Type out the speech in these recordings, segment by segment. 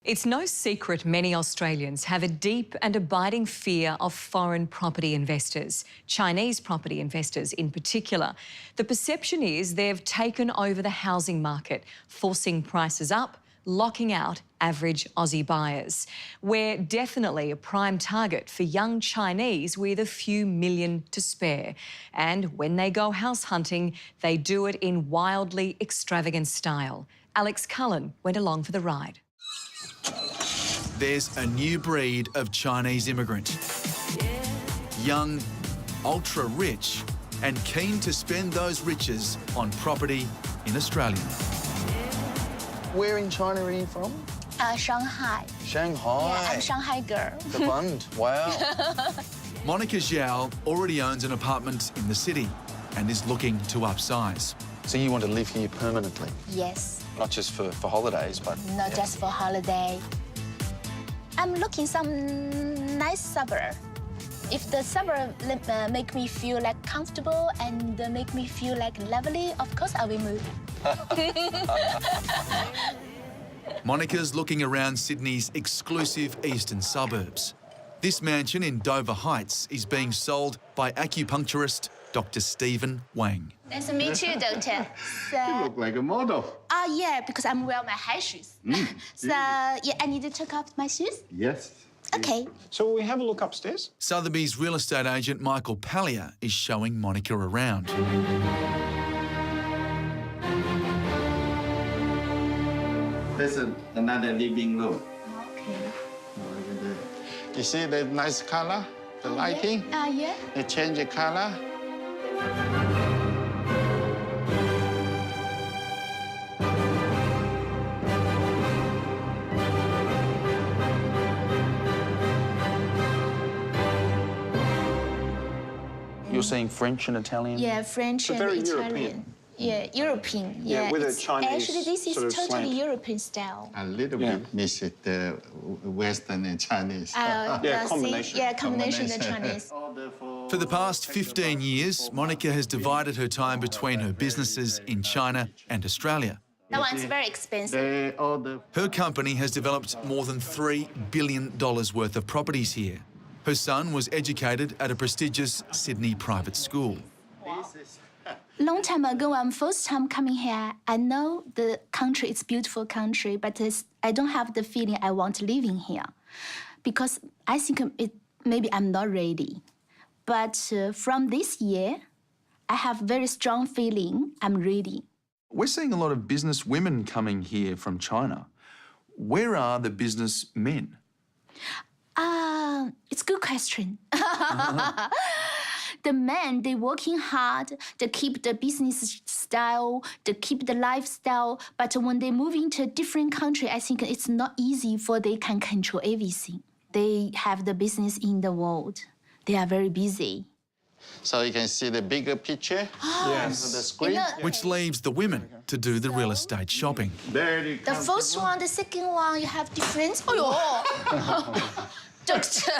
It's no secret many Australians have a deep and abiding fear of foreign property investors, Chinese property investors in particular. The perception is they've taken over the housing market, forcing prices up, locking out average Aussie buyers. We're definitely a prime target for young Chinese with a few million to spare. And when they go house hunting, they do it in wildly extravagant style. Alex Cullen went along for the ride. There's a new breed of Chinese immigrant. Young, ultra-rich and keen to spend those riches on property in Australia. Where in China are you from? Shanghai. Shanghai. Yeah, I'm a Shanghai girl. The Bund. Wow. Monica Zhao already owns an apartment in the city and is looking to upsize. So you want to live here permanently? Yes. Not just for holidays, but... Not just for holiday. I'm looking some nice suburb. If the suburb make me feel like comfortable and make me feel like lovely, of course I will move. Monica's looking around Sydney's exclusive eastern suburbs. This mansion in Dover Heights is being sold by acupuncturist Dr. Stephen Wang. Nice to meet you, doctor. You look like a model. Yeah, because I'm wearing my high shoes. So, yeah, I need to take off my shoes? Yes. Okay. So will we have a look upstairs? Sotheby's real estate agent Michael Pallier is showing Monica around. There's another living room. Okay. You see the nice color, the lighting? Yeah. They change the color. You're seeing French and Italian? Yeah, French and very Italian. European. Yeah, European. Yeah, with a it's- Chinese Actually, this is sort of totally slant. European style. A little bit miss it, Western and Chinese. Yeah, combination. Yeah, combination of Chinese. For the past 15 years, Monica has divided her time between her businesses in China and Australia. That one's very expensive. Her company has developed more than $3 billion worth of properties here. Her son was educated at a prestigious Sydney private school. Long time ago, I'm first time coming here. I know the country is beautiful country, but I don't have the feeling I want to live in here, because I think maybe I'm not ready. But from this year, I have very strong feeling I'm ready. We're seeing a lot of business women coming here from China. Where are the business men? It's a good question. The men, they working hard, they keep the business style, they keep the lifestyle, but when they move into a different country, I think it's not easy for they can control everything. They have the business in the world. They are very busy. So you can see the bigger picture on the screen. Which leaves the women to do the real estate shopping. Very The first one, the second one, you have different. Oh, doctor.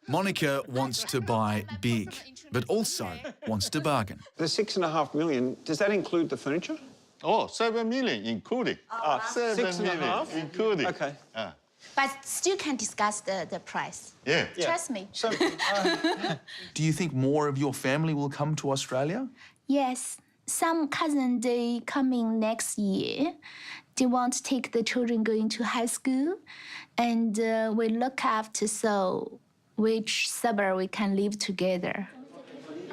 Monica wants to buy big, but also wants to bargain. The $6.5 million, does that include the furniture? Oh, 7 million including. 7 million 6.5? including. Okay. But still can discuss the price. Yeah. Trust me. So, Do you think more of your family will come to Australia? Yes, some cousin they coming next year. They want to take the children going to high school, and we look after so which suburb we can live together.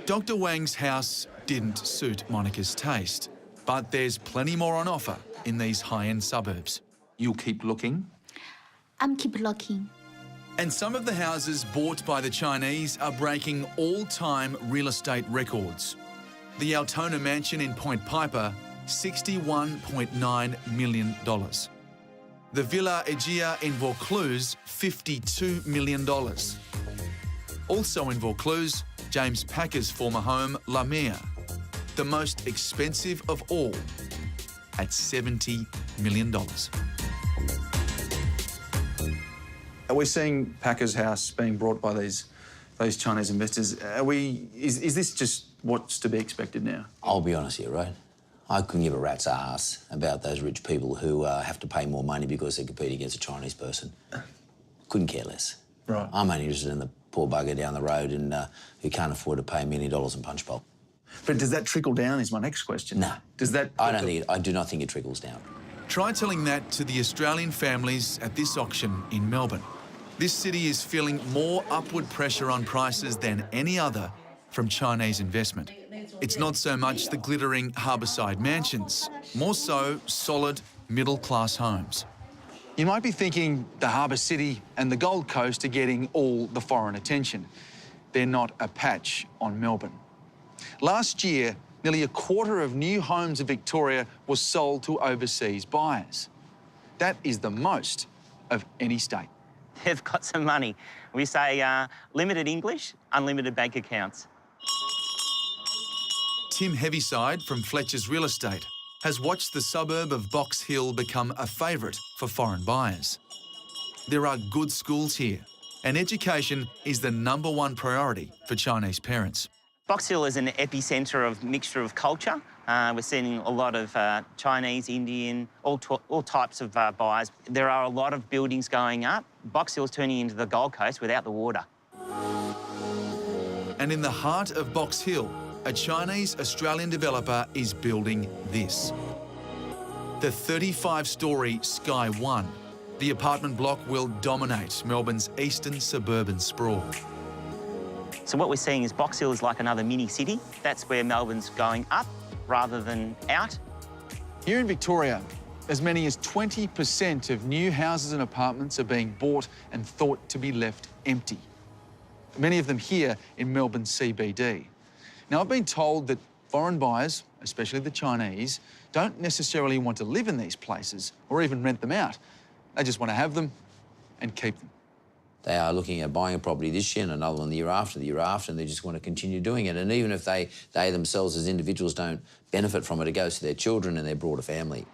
Dr. Wang's house didn't suit Monica's taste, but there's plenty more on offer in these high-end suburbs. You'll keep looking? I'm keep looking. And some of the houses bought by the Chinese are breaking all-time real estate records. The Altona mansion in Point Piper, $61.9 million. The Villa Egea in Vaucluse, $52 million. Also in Vaucluse, James Packer's former home, La Mire, the most expensive of all, at $70 million. Are we seeing Packer's house being brought by those Chinese investors? Is this just what's to be expected now? I'll be honest here, right? I couldn't give a rat's ass about those rich people who have to pay more money because they compete against a Chinese person. Couldn't care less. Right. I'm only interested in the poor bugger down the road and who can't afford to pay $1 million in punch bowl. But does that trickle down is my next question. No. Does that... I do not think it trickles down. Try telling that to the Australian families at this auction in Melbourne. This city is feeling more upward pressure on prices than any other from Chinese investment. It's not so much the glittering harbourside mansions, more so solid middle-class homes. You might be thinking the harbour city and the Gold Coast are getting all the foreign attention. They're not a patch on Melbourne. Last year, nearly a quarter of new homes in Victoria was sold to overseas buyers. That is the most of any state. They've got some money. We say limited English, unlimited bank accounts. Tim Heaviside from Fletcher's Real Estate has watched the suburb of Box Hill become a favourite for foreign buyers. There are good schools here, and education is the #1 priority for Chinese parents. Box Hill is an epicentre of mixture of culture. We're seeing a lot of Chinese, Indian, all types of buyers. There are a lot of buildings going up. Box Hill is turning into the Gold Coast without the water. And in the heart of Box Hill, a Chinese Australian developer is building this. The 35-storey Sky One. The apartment block will dominate Melbourne's eastern suburban sprawl. So what we're seeing is Box Hill is like another mini city. That's where Melbourne's going up rather than out. Here in Victoria, as many as 20% of new houses and apartments are being bought and thought to be left empty. Many of them here in Melbourne CBD. Now, I've been told that foreign buyers, especially the Chinese, don't necessarily want to live in these places or even rent them out. They just want to have them and keep them. They are looking at buying a property this year and another one the year after, and they just want to continue doing it. And even if they themselves as individuals don't benefit from it, it goes to their children and their broader family.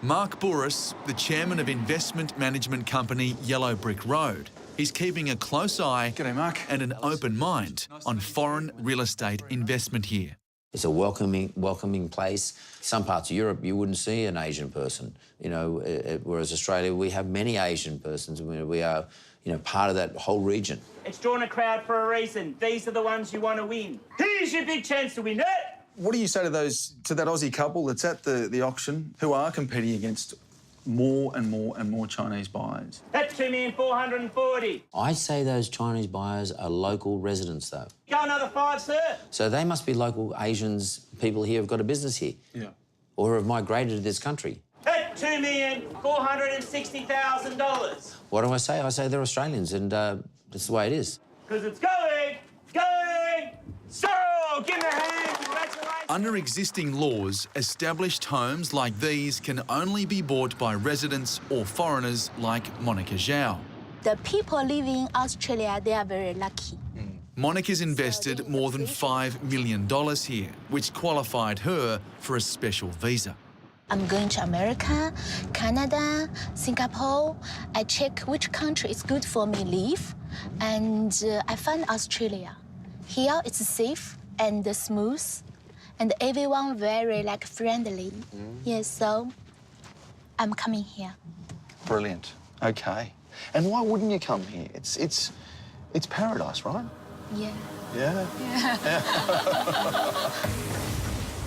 Mark Burris, the chairman of investment management company Yellow Brick Road, is keeping a close eye G'day, Mark. and an open mind on foreign real estate investment here. It's a welcoming place. Some parts of Europe, you wouldn't see an Asian person, you know, whereas Australia, we have many Asian persons. We are, you know, part of that whole region. It's drawn a crowd for a reason. These are the ones you want to win. Here's your big chance to win it. What do you say to that Aussie couple that's at the auction who are competing against more and more Chinese buyers? That's $2,440,000. I say those Chinese buyers are local residents, though. Go another 5, sir. So they must be local Asians, people here who've got a business here. Yeah. Or have migrated to this country. That's $2,460,000. What do I say? I say they're Australians, and that's the way it is. Because it's going. So, give me a hand. Congratulations. Under existing laws, established homes like these can only be bought by residents or foreigners like Monica Zhao. The people living in Australia, they are very lucky. Monica's invested more than $5 million here, which qualified her for a special visa. I'm going to America, Canada, Singapore. I check which country is good for me live, and I found Australia. Here it's safe and smooth, and everyone very friendly. Yes, so I'm coming here. Brilliant. Okay. And why wouldn't you come here? It's paradise, right? Yeah. Yeah.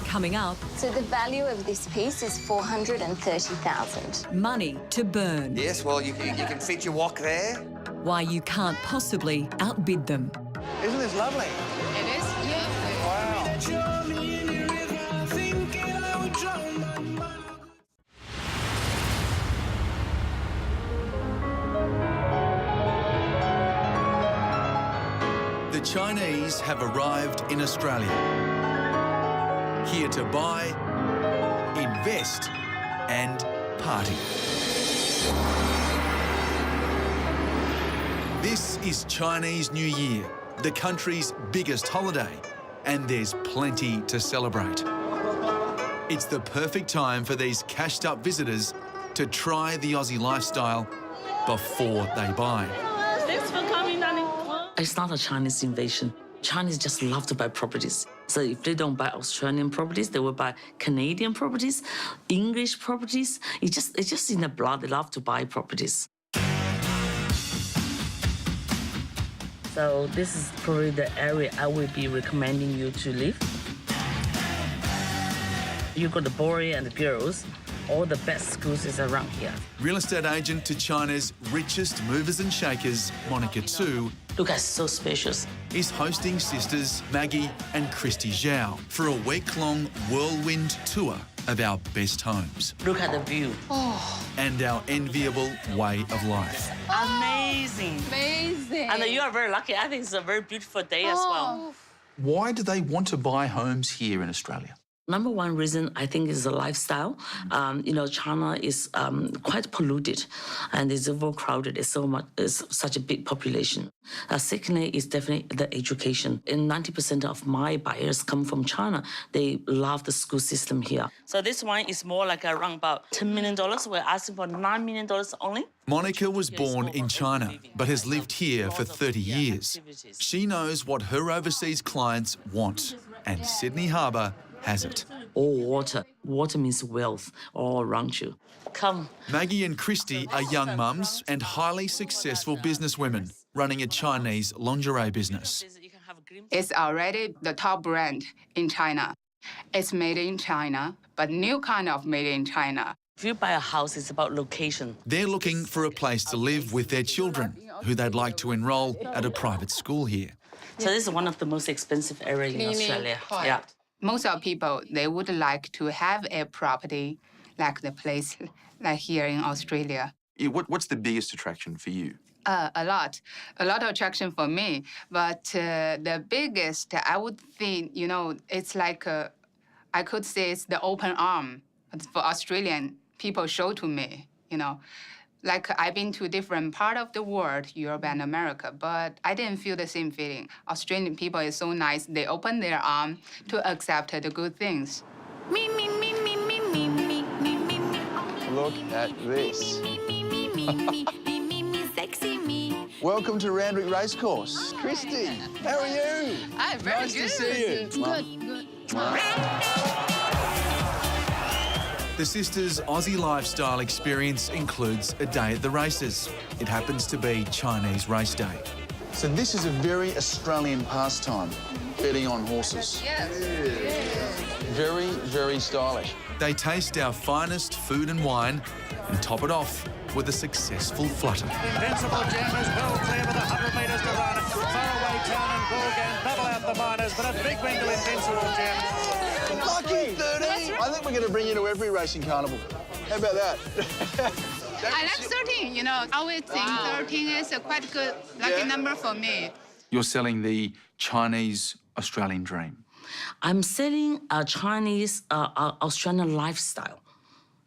Coming up, So the value of this piece is $430,000. money to burn. Yes, well, you can fit your wok there. Why you can't possibly outbid them. Isn't this lovely? It is? Yeah. Wow. The Chinese have arrived in Australia. Here to buy, invest and party. This is Chinese New Year, the country's biggest holiday, and there's plenty to celebrate. It's the perfect time for these cashed-up visitors to try the Aussie lifestyle before they buy. Thanks for coming, darling. It's not a Chinese invasion. Chinese just love to buy properties. So if they don't buy Australian properties, they will buy Canadian properties, English properties. It's just in the blood. They love to buy properties. So this is probably the area I will be recommending you to live. You got the boys and the girls. All the best schools is around here. Real estate agent to China's richest movers and shakers, Monica Tu, Look, it's so spacious. is hosting sisters Maggie and Christy Zhao for a week-long whirlwind tour of our best homes Look at the view. and our enviable way of life. Amazing. Amazing. And you are very lucky. I think it's a very beautiful day as well. Why do they want to buy homes here in Australia? Number one reason, I think, is the lifestyle. China is quite polluted and it's overcrowded. It's such a big population. Secondly, is definitely the education. And 90% of my buyers come from China. They love the school system here. So this one is more like around about $10 million. We're asking for $9 million only. Monica was born in China but has lived here for 30 years. She knows what her overseas clients want, and Sydney Harbour has it. All water. Water means wealth all around you. Come. Maggie and Christy are young mums and highly successful businesswomen running a Chinese lingerie business. It's already the top brand in China. It's made in China, but new kind of made in China. If you buy a house, it's about location. They're looking for a place to live with their children, who they'd like to enrol at a private school here. So this is one of the most expensive areas in Australia. Yeah. Most of people, they would like to have a property like the place like here in Australia. What's the biggest attraction for you? A lot of attraction for me. But the biggest, I would think, it's like, I could say it's the open arm for Australian people show to me, Like I've been to different part of the world, Europe and America, but I didn't feel the same feeling. Australian people is so nice. They open their arm to accept the good things. Look at this. Welcome to Randwick Racecourse. Christy, how are you? Hi, very nice good. to see you. Good. The sisters' Aussie lifestyle experience includes a day at the races. It happens to be Chinese race day. So this is a very Australian pastime, betting on horses. Yes. Very, very stylish. They taste our finest food and wine and top it off with a successful flutter. Invincible Gem is well clear with 100 metres to run. Faraway Town and Gorgan battle out the miners, but a big win to Invincible Gem. Lucky 30! I think we're going to bring you to every racing carnival. How about that? I like 13, I always think 13 is a quite good lucky number for me. You're selling the Chinese Australian dream. I'm selling a Chinese Australian lifestyle.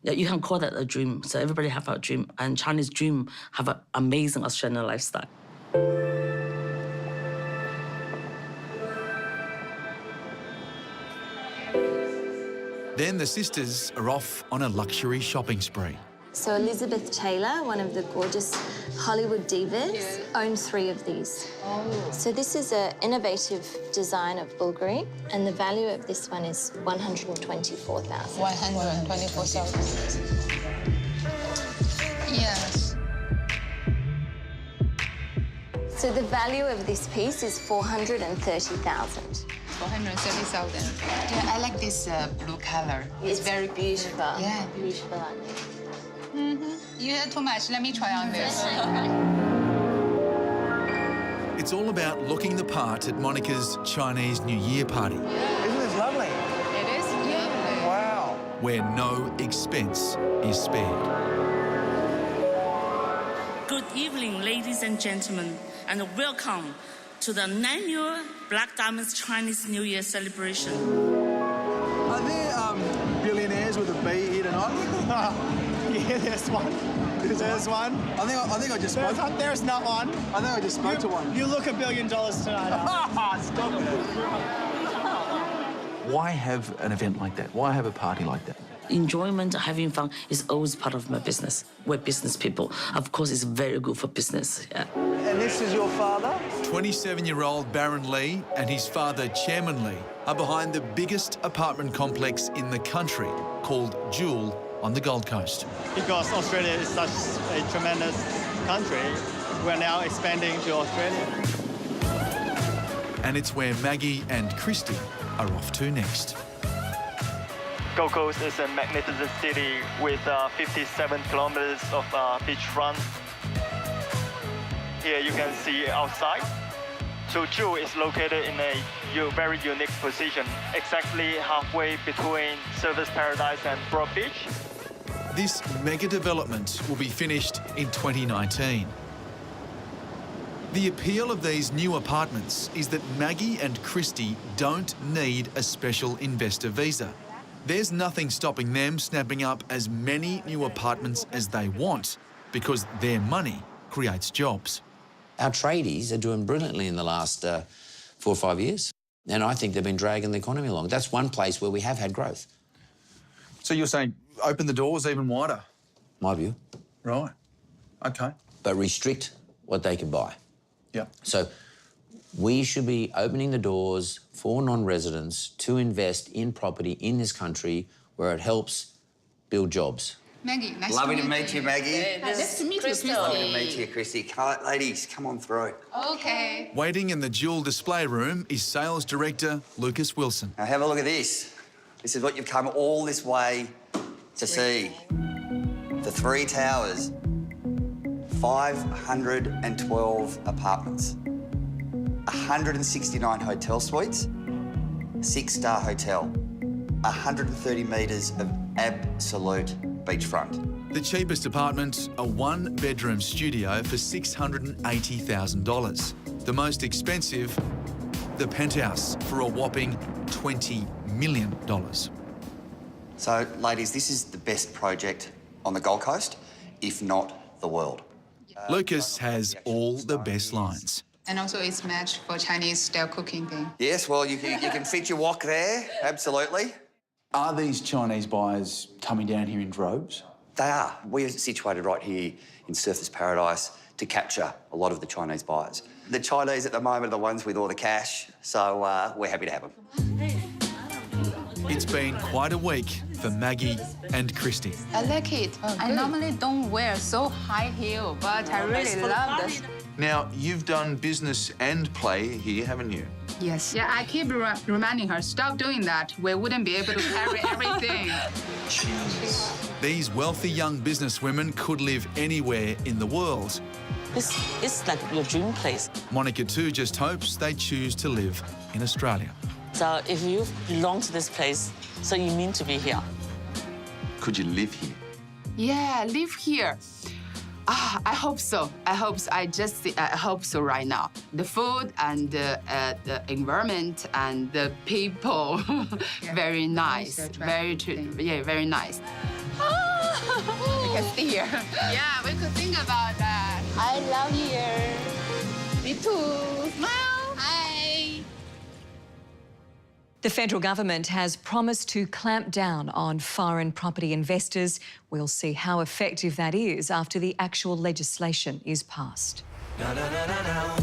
Yeah, you can call that a dream. So everybody have a dream, and Chinese dream have an amazing Australian lifestyle. Then the sisters are off on a luxury shopping spree. So Elizabeth Taylor, one of the gorgeous Hollywood divas, owns 3 of these. So this is an innovative design of Bulgari, and the value of this one is $124,000. 124,000. Yes. So the value of this piece is $430,000. 430,000. Yeah, I like this blue color. It's very beautiful. Yeah. Beautiful, aren't they? You had too much. Let me try on this. It's all about looking the part at Monica's Chinese New Year party, Isn't this lovely? It is lovely. Wow. where no expense is spared. Good evening, ladies and gentlemen, and welcome to the annual Black Diamonds Chinese New Year celebration. Are there billionaires with a B here tonight? Yeah, there's one. There's one. I think I just spoke. There's not one. I think I just spoke to one. You look $1 billion tonight. Stop it. Why have an event like that? Why have a party like that? Enjoyment, having fun is always part of my business. We're business people. Of course, it's very good for business. Yeah. And And this is your father? 27-year-old Baron Lee and his father, Chairman Lee, are behind the biggest apartment complex in the country, called Jewel, on the Gold Coast. Because Australia is such a tremendous country, we're now expanding to Australia. And it's where Maggie and Christy are off to next. Gold Coast is a magnificent city with 57 kilometers of beachfront. Here you can see outside. So Jewel is located in a very unique position, exactly halfway between Surfers Paradise and Broad Beach. This mega development will be finished in 2019. The appeal of these new apartments is that Maggie and Christy don't need a special investor visa. There's nothing stopping them snapping up as many new apartments as they want because their money creates jobs. Our tradies are doing brilliantly in the last 4 or 5 years, and I think they've been dragging the economy along. That's one place where we have had growth. So you're saying open the doors even wider? My view. Right. OK. But restrict what they can buy. Yeah. So we should be opening the doors for non-residents to invest in property in this country where it helps build jobs. Maggie, nice Lovely to meet you, Maggie. Nice to meet you, Christy. Lovely to meet you, Christy. Come, ladies, come on through. Okay. Waiting in the Jewel display room is sales director Lucas Wilson. Now have a look at this. This is what you've come all this way to see. The 3 towers, 512 apartments, 169 hotel suites, 6-star hotel, 130 metres of absolute beachfront. The cheapest apartment, a 1-bedroom studio for $680,000. The most expensive, the penthouse for a whopping $20 million. So, ladies, this is the best project on the Gold Coast, if not the world. Lucas has all the best lines. And also it's matched for Chinese-style cooking thing. Yes, well, you can fit your wok there, absolutely. Are these Chinese buyers coming down here in droves? They are. We're situated right here in Surfers Paradise to capture a lot of the Chinese buyers. The Chinese at the moment are the ones with all the cash, so we're happy to have them. It's been quite a week for Maggie and Christy. I like it. I normally don't wear so high heel, but I really love this. Now, you've done business and play here, haven't you? Yes. Yeah, I keep reminding her, stop doing that. We wouldn't be able to carry everything. Jeez. These wealthy young businesswomen could live anywhere in the world. It's like your dream place. Monica too just hopes they choose to live in Australia. So if you belong to this place, so you mean to be here. Could you live here? Yeah, live here. I hope so. I hope so. I hope so right now. The food and the environment and the people, very nice. Very nice. We can stay here. Yeah, we could think about that. I love here. Me too. Smile. Hi. The federal government has promised to clamp down on foreign property investors. We'll see how effective that is after the actual legislation is passed. No, no, no, no, no.